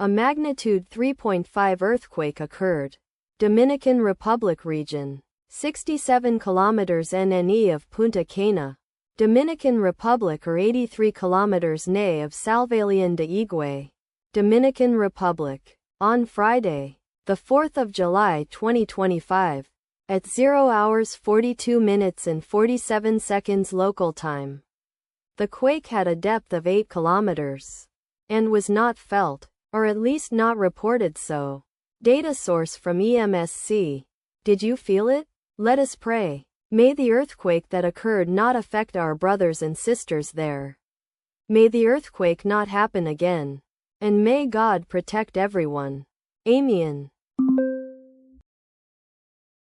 A magnitude 3.5 earthquake occurred. Dominican Republic region. 67 kilometers NNE of Punta Cana, Dominican Republic, or 83 kilometers NE of Salvalian de Higüey, Dominican Republic. On Friday, the 4th of July 2025, at 0 hours 42 minutes and 47 seconds local time, the quake had a depth of 8 kilometers and was not felt, or at least not reported so. Data source from EMSC. Did you feel it? Let us pray. May the earthquake that occurred not affect our brothers and sisters there. May the earthquake not happen again. And may God protect everyone. Amen.